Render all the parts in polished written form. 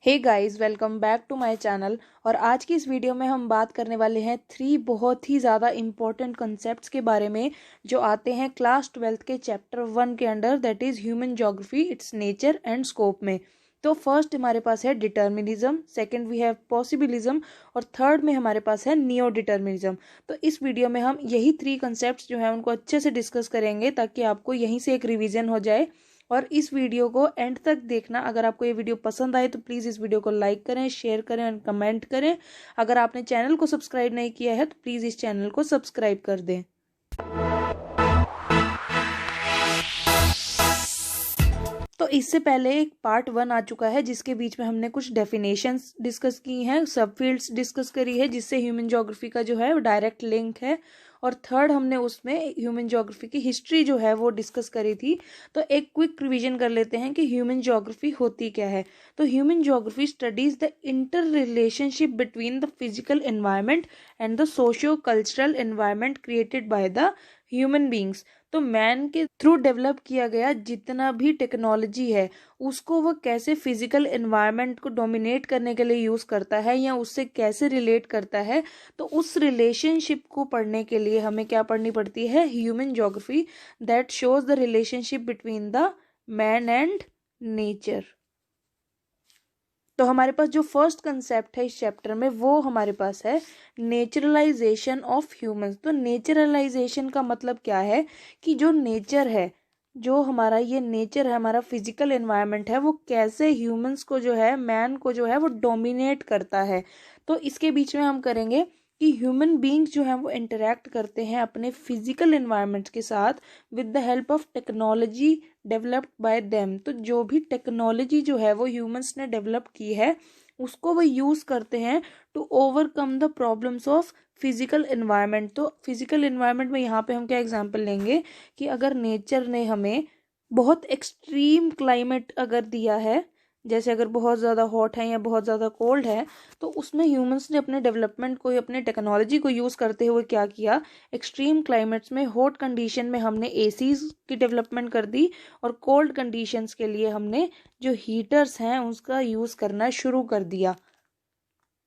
Hey guys, welcome back to my channel. और आज की इस वीडियो में हम बात करने वाले हैं 3 बहुत ही ज़्यादा इम्पोर्टेंट कॉन्सेप्ट्स के बारे में जो आते हैं क्लास 12 के चैप्टर 1 के under, that is human geography, its nature and scope में। तो फर्स्ट हमारे पास है determinism, second we have possibilism और थर्ड में हमारे पास है नियो डिटर्मिनिज्म। तो इस वीडियो में हम यही 3 कॉन्सेप्ट्स जो है उनको अच्छे से डिस्कस करेंगे ताकि आपको यहीं से एक रिवीजन हो जाए। और इस वीडियो को एंड तक देखना। अगर आपको ये वीडियो पसंद आए तो प्लीज़ इस वीडियो को लाइक करें, शेयर करें और कमेंट करें। अगर आपने चैनल को सब्सक्राइब नहीं किया है तो प्लीज़ इस चैनल को सब्सक्राइब कर दें। तो इससे पहले एक पार्ट 1 आ चुका है जिसके बीच में हमने कुछ डेफिनेशंस डिस्कस की हैं, सब फील्ड्स डिस्कस करी है जिससे ह्यूमन ज्योग्राफी का जो है वो डायरेक्ट लिंक है। और थर्ड हमने उसमें ह्यूमन ज्योग्राफी की हिस्ट्री जो है वो डिस्कस करी थी। तो एक क्विक रिवीजन कर लेते हैं कि ह्यूमन ज्योग्राफी होती क्या है। तो human geography studies the inter relationship between the physical environment and the socio cultural environment created by the human beings. तो मैन के थ्रू डेवलप किया गया जितना भी टेक्नोलॉजी है उसको वो कैसे फिजिकल एनवायरनमेंट को डोमिनेट करने के लिए यूज करता है या उससे कैसे रिलेट करता है। तो उस रिलेशनशिप को पढ़ने के लिए हमें क्या पढ़नी पड़ती है, human geography that shows the relationship between the man and nature. तो हमारे पास जो फर्स्ट कंसेप्ट है इस चैप्टर में वो हमारे पास है नेचुरलाइजेशन ऑफ ह्यूमंस। तो नेचुरलाइजेशन का मतलब क्या है कि जो नेचर है, जो हमारा ये नेचर है, हमारा फिजिकल एनवायरनमेंट है, वो कैसे ह्यूमंस को जो है, मैन को जो है वो डोमिनेट करता है। तो इसके बीच में हम करेंगे कि ह्यूमन बींग्स जो हैं वो इंटरेक्ट करते हैं अपने फिजिकल एनवायरनमेंट के साथ with the help of technology developed by them. तो जो भी टेक्नोलॉजी जो है वो ह्यूमंस ने डेवलप की है उसको वो यूज़ करते हैं to overcome the problems of physical environment. तो फिजिकल एनवायरनमेंट में यहाँ पे हम क्या एग्जांपल लेंगे कि अगर नेचर ने हमें बहुत एक्सट्रीम क्लाइमेट अगर दिया है, जैसे अगर बहुत ज़्यादा हॉट है या बहुत ज़्यादा कोल्ड है, तो उसमें ह्यूमंस ने अपने डेवलपमेंट को, अपने टेक्नोलॉजी को यूज़ करते हुए क्या किया, एक्सट्रीम क्लाइमेट्स में हॉट कंडीशन में हमने एसीज की डेवलपमेंट कर दी और कोल्ड कंडीशंस के लिए हमने जो हीटर्स हैं उसका यूज़ करना शुरू कर दिया।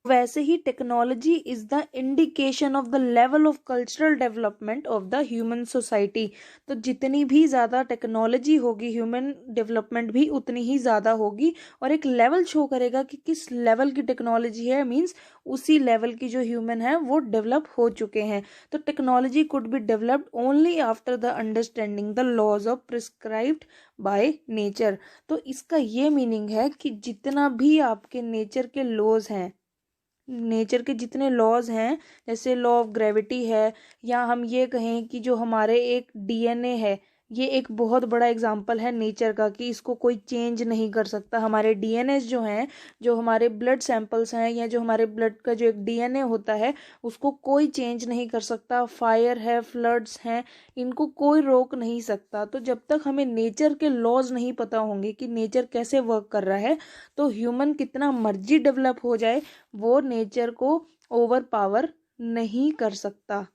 वैसे ही technology is the indication of the level of cultural development of the human society. तो जितनी भी ज़्यादा टेक्नोलॉजी होगी ह्यूमन डेवलपमेंट भी उतनी ही ज़्यादा होगी और एक लेवल शो करेगा कि किस लेवल की टेक्नोलॉजी है, मींस उसी लेवल की जो ह्यूमन है वो डेवलप हो चुके हैं। तो technology could be developed only after the understanding the laws of prescribed by nature. तो इसका ये मीनिंग है कि जितना भी आपके नेचर के लॉज हैं, नेचर के जितने लॉज हैं, जैसे लॉ ऑफ ग्रेविटी है, या हम ये कहें कि जो हमारे एक डीएनए है, ये एक बहुत बड़ा एग्जाम्पल है नेचर का कि इसको कोई चेंज नहीं कर सकता। हमारे डीएनए जो हैं, जो हमारे ब्लड सैंपल्स हैं या जो हमारे ब्लड का जो एक डीएनए होता है उसको कोई चेंज नहीं कर सकता। फायर है, फ्लड्स हैं, इनको कोई रोक नहीं सकता। तो जब तक हमें नेचर के लॉज नहीं पता होंगे कि नेचर कैसे वर्क कर रहा है, तो ह्यूमन कितना मर्जी डेवलप हो जाए वो नेचर को ओवर पावर नहीं कर सकता।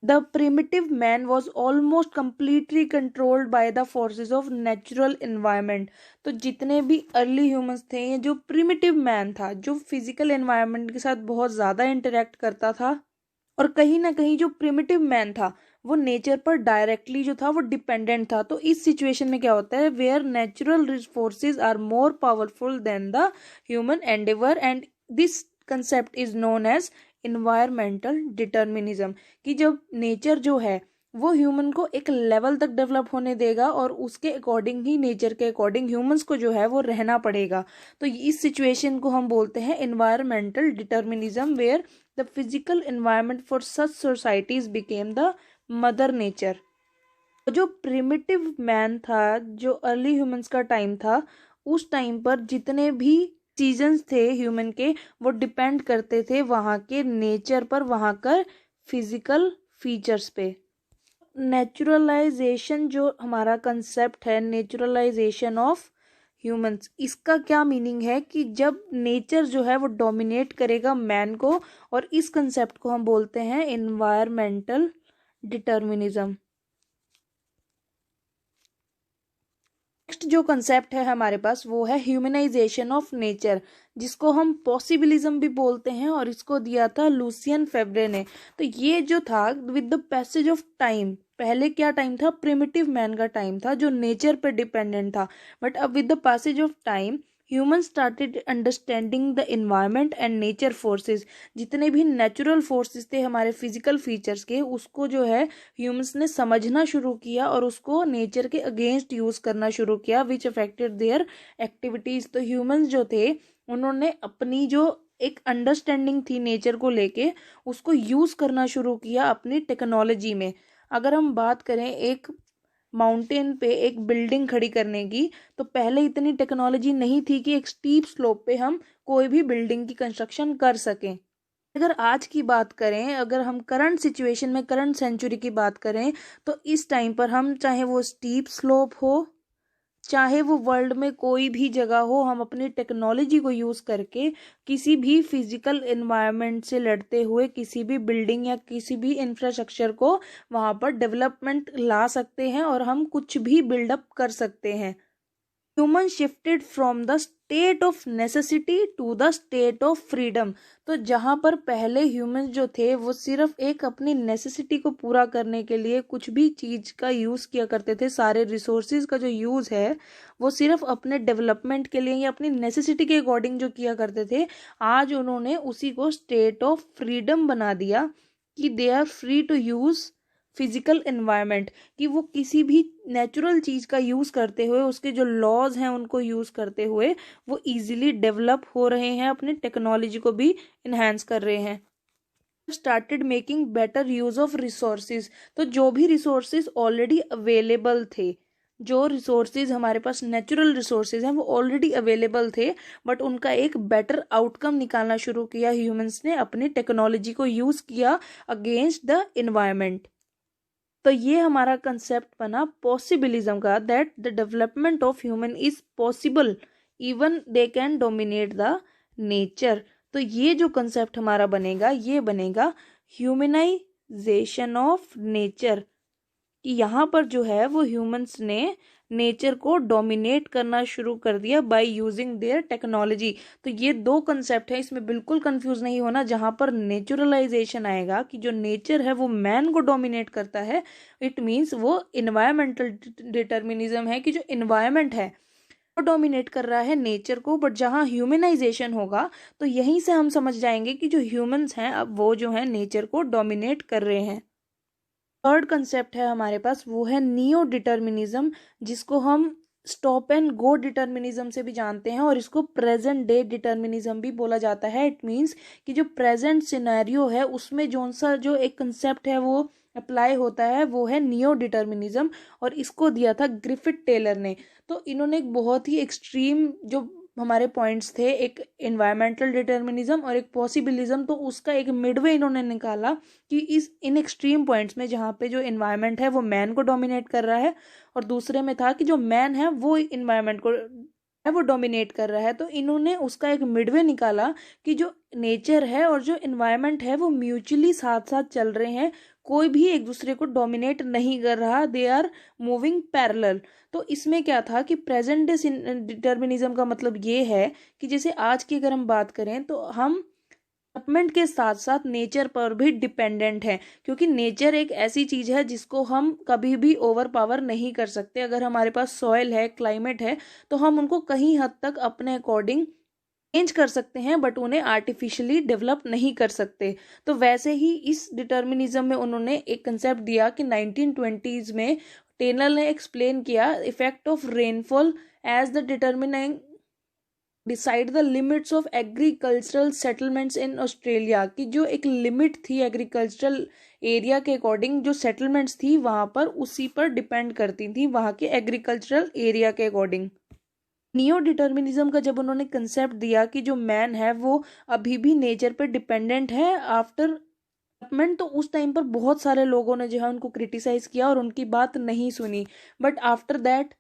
The primitive man was almost completely controlled by the forces of natural environment। तो जितने भी अर्ली ह्यूमंस थे, ये जो प्रिमिटिव मैन था, जो फिजिकल एनवायरनमेंट के साथ बहुत ज़्यादा इंटरेक्ट करता था, और कहीं ना कहीं जो प्रिमिटिव मैन था वो नेचर पर डायरेक्टली जो था वो डिपेंडेंट था। तो इस सिचुएशन में क्या होता है, where natural forces are more powerful than the human endeavour, and this concept is known as environmental determinism. कि जब नेचर जो है वो ह्यूमन को एक लेवल तक डेवलप होने देगा और उसके अकॉर्डिंग ही, नेचर के अकॉर्डिंग ह्यूमंस को जो है वो रहना पड़ेगा। तो इस सिचुएशन को हम बोलते हैं environmental determinism, where the physical environment for such societies became the mother nature. जो प्रिमिटिव मैन था, जो अर्ली ह्यूमंस का टाइम था, उस टाइम पर जितने भी सीजन्स थे ह्यूमन के वो डिपेंड करते थे वहाँ के नेचर पर, वहाँ कर फिजिकल फीचर्स पे। नेचुरलाइजेशन जो हमारा कंसेप्ट है, नेचुरलाइजेशन ऑफ ह्यूमंस, इसका क्या मीनिंग है कि जब नेचर जो है वो डोमिनेट करेगा मैन को, और इस कंसेप्ट को हम बोलते हैं इन्वायरमेंटल डिटर्मिनिज्म। नेक्स्ट जो कंसेप्ट है हमारे पास वो है ह्यूमनाइजेशन ऑफ नेचर, जिसको हम पॉसिबिलिज्म भी बोलते हैं, और इसको दिया था लूसियन फेब्रे ने। तो ये जो था with the passage of time, पहले क्या टाइम था, प्रिमिटिव मैन का टाइम था जो नेचर पे डिपेंडेंट था, बट अब with the passage of time human started understanding the environment and nature forces. जितने भी नेचुरल फोर्सेस थे हमारे फिजिकल फीचर्स के, उसको जो है ह्यूमंस ने समझना शुरू किया और उसको नेचर के अगेंस्ट यूज करना शुरू किया, विच अफेक्टेड देयर एक्टिविटीज। तो ह्यूमंस जो थे उन्होंने अपनी जो एक अंडरस्टैंडिंग थी नेचर को लेके, उसको यूज करना शुरू किया अपनी टेक्नोलॉजी में। अगर हम बात करें एक माउंटेन पे एक बिल्डिंग खड़ी करने की, तो पहले इतनी टेक्नोलॉजी नहीं थी कि एक स्टीप स्लोप पे हम कोई भी बिल्डिंग की कंस्ट्रक्शन कर सकें। अगर आज की बात करें, अगर हम करंट सिचुएशन में करंट सेंचुरी की बात करें, तो इस टाइम पर हम चाहे वो स्टीप स्लोप हो, चाहे वो वर्ल्ड में कोई भी जगह हो, हम अपनी टेक्नोलॉजी को यूज करके किसी भी फिजिकल एनवायरनमेंट से लड़ते हुए किसी भी बिल्डिंग या किसी भी इंफ्रास्ट्रक्चर को वहां पर डेवलपमेंट ला सकते हैं और हम कुछ भी बिल्डअप कर सकते हैं। Human shifted from the state of necessity to the state of freedom. तो जहां पर पहले ह्यूमन जो थे वो सिर्फ एक अपनी नेसेसिटी को पूरा करने के लिए कुछ भी चीज का यूज किया करते थे, सारे रिसोर्सेज का जो यूज है वो सिर्फ अपने डेवलपमेंट के लिए या अपनी नेसेसिटी के अकॉर्डिंग जो किया करते थे, आज उन्होंने उसी को स्टेट ऑफ फ्रीडम बना दिया कि they are free to use physical environment, कि वो किसी भी नेचुरल चीज का यूज करते हुए, उसके जो लॉज हैं उनको यूज करते हुए वो इजीली डेवलप हो रहे हैं, अपने टेक्नोलॉजी को भी इन्हांस कर रहे हैं। Started making better use of resources. तो जो भी रिसोर्सेज ऑलरेडी अवेलेबल थे, जो रिसोर्सेज हमारे पास नेचुरल रिसोर्सेज हैं वो ऑलरेडी अवेलेबल थे, बट उनका एक बेटर आउटकम निकालना शुरू किया ह्यूमंस ने, अपनी टेक्नोलॉजी को यूज किया अगेंस्ट द इन्वायरमेंट। तो ये हमारा कंसेप्ट बना पॉसिबिलिज्म का, that the development of human is possible even they can dominate the nature. तो ये जो कंसेप्ट हमारा बनेगा ये बनेगा ह्यूमनाइजेशन ऑफ नेचर, कि यहाँ पर जो है वो ह्यूमंस ने नेचर को डोमिनेट करना शुरू कर दिया बाय यूजिंग देयर टेक्नोलॉजी। तो ये दो कंसेप्ट है, इसमें बिल्कुल कंफ्यूज नहीं होना। जहां पर नेचुरलाइजेशन आएगा कि जो नेचर है वो मैन को डोमिनेट करता है, इट मीन्स वो इन्वायरमेंटल डिटर्मिनिज्म है, कि जो इन्वायरमेंट है वो डोमिनेट कर रहा है नेचर को। बट जहां ह्यूमनाइजेशन होगा तो यहीं से हम समझ जाएंगे कि जो ह्यूमंस हैं अब वो जो है नेचर को डोमिनेट कर रहे हैं। थर्ड कंसेप्ट है हमारे पास वो है नियो डिटर्मिनिज्म, जिसको हम स्टॉप एंड गो डिटर्मिनिज्म से भी जानते हैं, और इसको प्रेजेंट डे डिटर्मिनिज्म भी बोला जाता है। इट मीन्स कि जो प्रेजेंट सिनेरियो है उसमें जो सा जो एक कंसेप्ट है वो अप्लाई होता है वो है नियो डिटर्मिनिज्म, और इसको दिया था ग्रिफिथ टेलर ने। तो इन्होंने एक बहुत ही एक्सट्रीम जो हमारे पॉइंट्स थे, एक एनवायरमेंटल डिटर्मिनिज्म और एक पॉसिबिलिज्म, तो उसका एक मिडवे इन्होंने निकाला कि इस इन एक्सट्रीम पॉइंट्स में जहाँ पे जो एनवायरमेंट है वो मैन को डोमिनेट कर रहा है, और दूसरे में था कि जो मैन है वो इन्वायरमेंट को है वो डोमिनेट कर रहा है। तो इन्होंने उसका एक मिडवे निकाला कि जो नेचर है और जो इन्वायरमेंट है वो म्यूचुअली साथ साथ चल रहे हैं, कोई भी एक दूसरे को डोमिनेट नहीं कर रहा, दे आर मूविंग पैरेलल। तो इसमें क्या था कि प्रेजेंट डे डिटर्मिनिज्म का मतलब ये है कि जैसे आज की अगर हम बात करें तो हम डेवलपमेंट के साथ साथ नेचर पर भी डिपेंडेंट है, क्योंकि नेचर एक ऐसी चीज है जिसको हम कभी भी ओवर पावर नहीं कर सकते। अगर हमारे पास सॉइल है, क्लाइमेट है, तो हम उनको कहीं हद तक अपने अकॉर्डिंग चेंज कर सकते हैं, बट उन्हें आर्टिफिशियली डेवलप नहीं कर सकते। तो वैसे ही इस डिटर्मिनिज्म में उन्होंने एक कंसेप्ट दिया कि 1920s में टेनल ने एक्सप्लेन किया effect of rainfall as the determining decide the limits of agricultural settlements in Australia, की जो एक लिमिट थी एग्रीकल्चरल एरिया के अकॉर्डिंग, जो सेटलमेंट्स थी वहां पर उसी पर डिपेंड करती थी वहां के एग्रीकल्चरल एरिया के अकॉर्डिंग। नियो डिटर्मिनिज्म का जब उन्होंने कंसेप्ट दिया कि जो मैन है वो अभी भी नेचर पर डिपेंडेंट है आफ्टर डेवलपमेंट, तो उस टाइम पर बहुत सारे लोगों ने जो है उनको क्रिटिसाइज किया और उनकी बात नहीं सुनी। बट आफ्टर दैट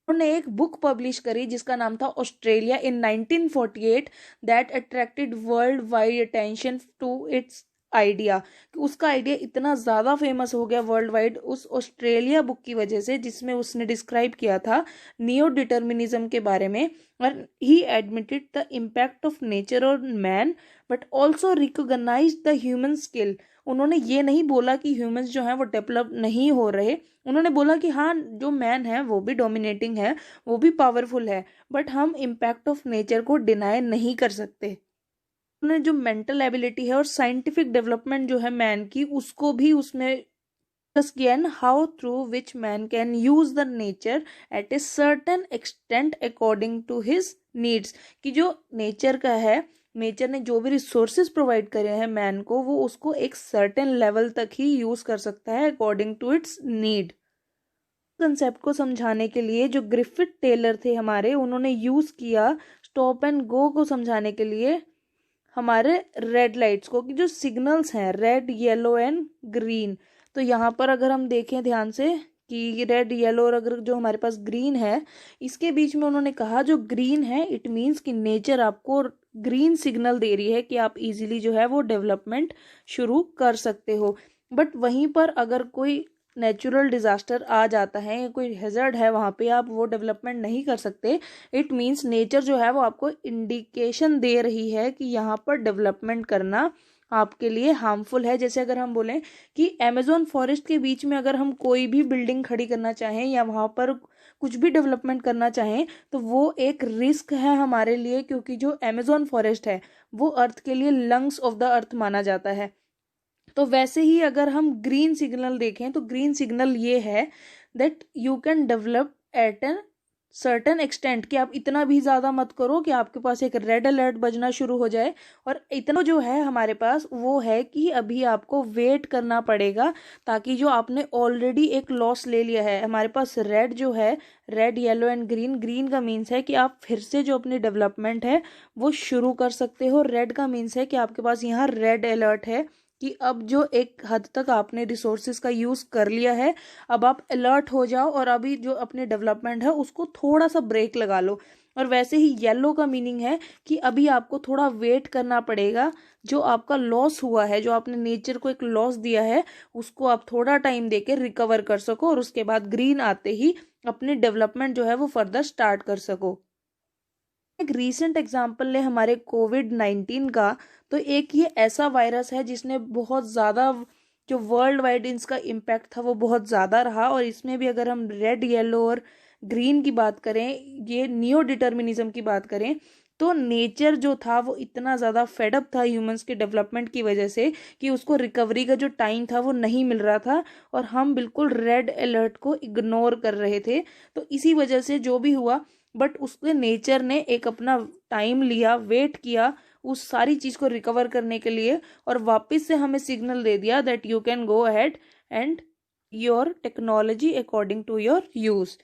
उन्होंने एक बुक पब्लिश करी जिसका नाम था Australia in 1948, that attracted world wide attention to its idea, उसका आइडिया इतना ज़्यादा फेमस हो गया वर्ल्ड वाइड उस ऑस्ट्रेलिया बुक की वजह से, जिसमें उसने डिस्क्राइब किया था नियो डिटर्मिनिज्म के बारे में। और he admitted the impact of nature और man but also recognize the human skill. उन्होंने ये नहीं बोला कि ह्यूमंस जो हैं वो डेवलप नहीं हो रहे, उन्होंने बोला कि हाँ जो मैन है वो भी डोमिनेटिंग है, वो भी पावरफुल है, बट हम इम्पैक्ट ऑफ नेचर को डिनाई नहीं कर सकते। उन्होंने जो मेंटल एबिलिटी है और साइंटिफिक डेवलपमेंट जो है मैन की, उसको भी उसमें डिस्कस किया है, how through which man can use the nature at a certain extent according to his needs. कि जो नेचर का है, नेचर ने जो भी रिसोर्सेज प्रोवाइड करे हैं मैन को, वो उसको एक सर्टेन लेवल तक ही यूज कर सकता है according to its need. Concept को समझाने के लिए जो ग्रिफिथ टेलर थे हमारे, उन्होंने यूज किया स्टॉप एंड गो को समझाने के लिए हमारे रेड लाइट्स को, कि जो सिग्नल्स हैं रेड येलो एंड ग्रीन। तो यहाँ पर अगर हम देखें ध्यान से कि रेड येलो और अगर जो हमारे पास ग्रीन है, इसके बीच में उन्होंने कहा जो ग्रीन है इट मीन्स कि नेचर आपको ग्रीन सिग्नल दे रही है कि आप इजीली जो है वो डेवलपमेंट शुरू कर सकते हो। बट वहीं पर अगर कोई नेचुरल डिजास्टर आ जाता है या कोई हैजर्ड है, वहाँ पे आप वो डेवलपमेंट नहीं कर सकते। इट मीन्स नेचर जो है वो आपको इंडिकेशन दे रही है कि यहाँ पर डेवलपमेंट करना आपके लिए हार्मफुल है। जैसे अगर हम बोलें कि अमेजोन फॉरेस्ट के बीच में अगर हम कोई भी बिल्डिंग खड़ी करना चाहें या वहाँ पर कुछ भी डेवलपमेंट करना चाहें, तो वो एक रिस्क है हमारे लिए, क्योंकि जो अमेजोन फॉरेस्ट है वो अर्थ के लिए लंग्स ऑफ द अर्थ माना जाता है। तो वैसे ही अगर हम ग्रीन सिग्नल देखें, तो ग्रीन सिग्नल ये है that you can develop at an certain extent, कि आप इतना भी ज़्यादा मत करो कि आपके पास एक रेड अलर्ट बजना शुरू हो जाए। और इतना जो है हमारे पास वो है कि अभी आपको वेट करना पड़ेगा, ताकि जो आपने ऑलरेडी एक लॉस ले लिया है, हमारे पास रेड जो है, red yellow and green, green का मीन्स है कि आप फिर से जो अपनी डेवलपमेंट है वो शुरू कर सकते हो। रेड का मीन्स है कि आपके पास यहाँ रेड अलर्ट है कि अब जो एक हद तक आपने रिसोर्सेज का यूज कर लिया है, अब आप अलर्ट हो जाओ और अभी जो अपने डेवलपमेंट है उसको थोड़ा सा ब्रेक लगा लो। और वैसे ही येलो का मीनिंग है कि अभी आपको थोड़ा वेट करना पड़ेगा, जो आपका लॉस हुआ है, जो आपने नेचर को एक लॉस दिया है, उसको आप थोड़ा टाइम देके रिकवर कर सको और उसके बाद ग्रीन आते ही अपनी डेवलपमेंट जो है वो फर्दर स्टार्ट कर सको। एक रीसेंट एग्जाम्पल ले हमारे कोविड-19 का, तो एक ये ऐसा वायरस है जिसने बहुत ज़्यादा जो वर्ल्ड वाइड इसका इम्पैक्ट था वो बहुत ज़्यादा रहा। और इसमें भी अगर हम रेड येलो और ग्रीन की बात करें, ये नियो डिटर्मिनिज्म की बात करें, तो नेचर जो था वो इतना ज़्यादा फेडअप था ह्यूमंस के डेवलपमेंट की वजह से कि उसको रिकवरी का जो टाइम था वो नहीं मिल रहा था, और हम बिल्कुल रेड अलर्ट को इग्नोर कर रहे थे। तो इसी वजह से जो भी हुआ, बट उसके नेचर ने एक अपना टाइम लिया, वेट किया उस सारी चीज़ को रिकवर करने के लिए, और वापस से हमें सिग्नल दे दिया that you can go ahead and your technology according to your use.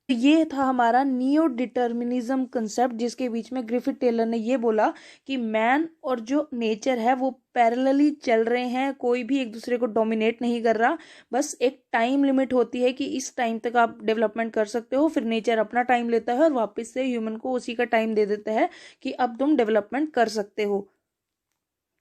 ये था हमारा नियो डिटर्मिनिज्म कंसेप्ट, जिसके बीच में ग्रिफिथ टेलर ने ये बोला कि मैन और जो नेचर है वो पैरेलली चल रहे हैं, कोई भी एक दूसरे को डोमिनेट नहीं कर रहा। बस एक टाइम लिमिट होती है कि इस टाइम तक आप डेवलपमेंट कर सकते हो, फिर नेचर अपना टाइम लेता है और वापस से ह्यूमन को उसी का टाइम दे देता है कि अब तुम डेवलपमेंट कर सकते हो।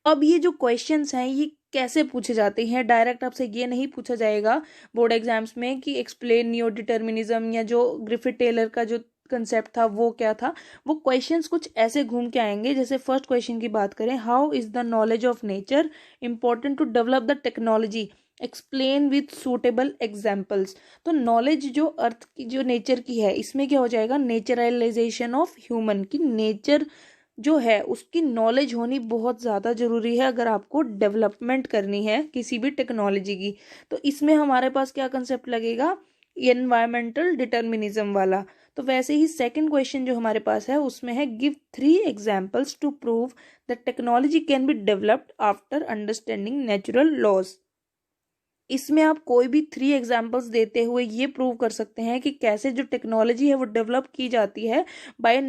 अब ये जो क्वेश्चंस हैं ये कैसे पूछे जाते हैं, डायरेक्ट आपसे ये नहीं पूछा जाएगा बोर्ड एग्जाम्स में कि एक्सप्लेन नियो डिटर्मिनिज्म, या जो ग्रिफिथ टेलर का जो कंसेप्ट था वो क्या था। वो क्वेश्चंस कुछ ऐसे घूम के आएंगे। जैसे फर्स्ट क्वेश्चन की बात करें, how is the knowledge of nature important to develop the technology, explain with suitable examples. तो नॉलेज जो अर्थ की जो नेचर की है, इसमें क्या हो जाएगा, नेचुरलाइजेशन ऑफ ह्यूमन, की नेचर जो है उसकी नॉलेज होनी बहुत ज़्यादा ज़रूरी है अगर आपको डेवलपमेंट करनी है किसी भी टेक्नोलॉजी की। तो इसमें हमारे पास क्या कंसेप्ट लगेगा, एनवायरमेंटल डिटर्मिनिज्म वाला। तो वैसे ही सेकंड क्वेश्चन जो हमारे पास है उसमें है, give 3 examples to prove that technology can be developed after understanding natural laws. इसमें आप कोई भी 3 एग्जांपल्स देते हुए ये प्रूव कर सकते हैं कि कैसे जो टेक्नोलॉजी है वो डेवलप की जाती है by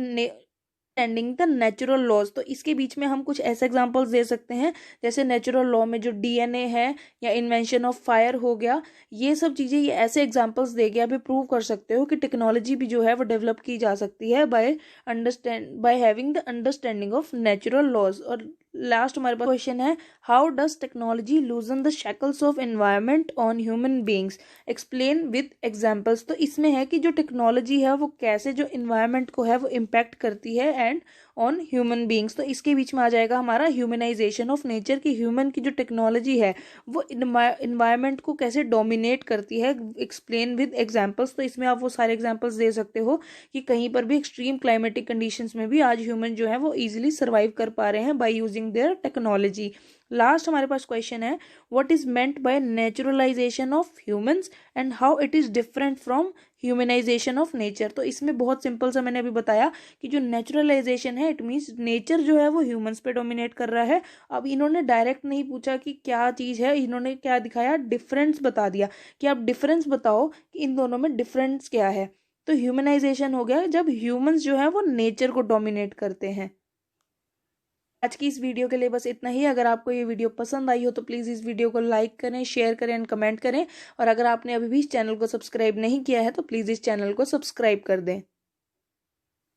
understanding the natural laws. तो इसके बीच में हम कुछ ऐसे एग्जांपल्स दे सकते हैं, जैसे नेचुरल लॉ में जो डीएनए है या इन्वेंशन ऑफ फायर हो गया, ये सब चीज़ें ये ऐसे एग्जांपल्स देके आप प्रूव कर सकते हो कि टेक्नोलॉजी भी जो है वो डेवलप की जा सकती है by having the understanding of natural laws. और लास्ट हमारे पास क्वेश्चन है, how does technology loosen the shackles of environment on human beings, explain with examples. तो इसमें है कि जो टेक्नोलॉजी है वो कैसे जो एनवायरनमेंट को है वो इम्पैक्ट करती है एंड ऑन ह्यूमन बींग्स। तो इसके बीच में आ जाएगा हमारा ह्यूमनाइजेशन ऑफ नेचर, की ह्यूमन की जो टेक्नोलॉजी है वो इन्वायरमेंट को कैसे डोमिनेट करती है, एक्सप्लेन विद एग्जांपल्स। तो इसमें आप वो सारे एग्जांपल्स दे सकते हो कि कहीं पर भी एक्सट्रीम क्लाइमेटिक कंडीशंस में भी आज ह्यूमन जो है वो इजीली सर्वाइव कर पा रहे हैं by using their technology. Last हमारे पास क्वेश्चन है, what is meant by naturalisation of humans and how it is different from humanisation of nature. तो इसमें बहुत सिंपल सा मैंने अभी बताया कि जो नेचुरलाइजेशन है इट मीन्स नेचर जो है वो ह्यूमंस पे डोमिनेट कर रहा है। अब इन्होंने डायरेक्ट नहीं पूछा कि क्या चीज है, इन्होंने क्या दिखाया, डिफरेंस बता दिया कि आप डिफरेंस बताओ कि इन दोनों में डिफरेंस क्या है। तो ह्यूमनाइजेशन हो गया जब ह्यूमंस जो है वो नेचर को डोमिनेट करते हैं। आज की इस वीडियो के लिए बस इतना ही। अगर आपको ये वीडियो पसंद आई हो तो प्लीज़ इस वीडियो को लाइक करें, शेयर करें एंड कमेंट करें। और अगर आपने अभी भी इस चैनल को सब्सक्राइब नहीं किया है तो प्लीज़ इस चैनल को सब्सक्राइब कर दें।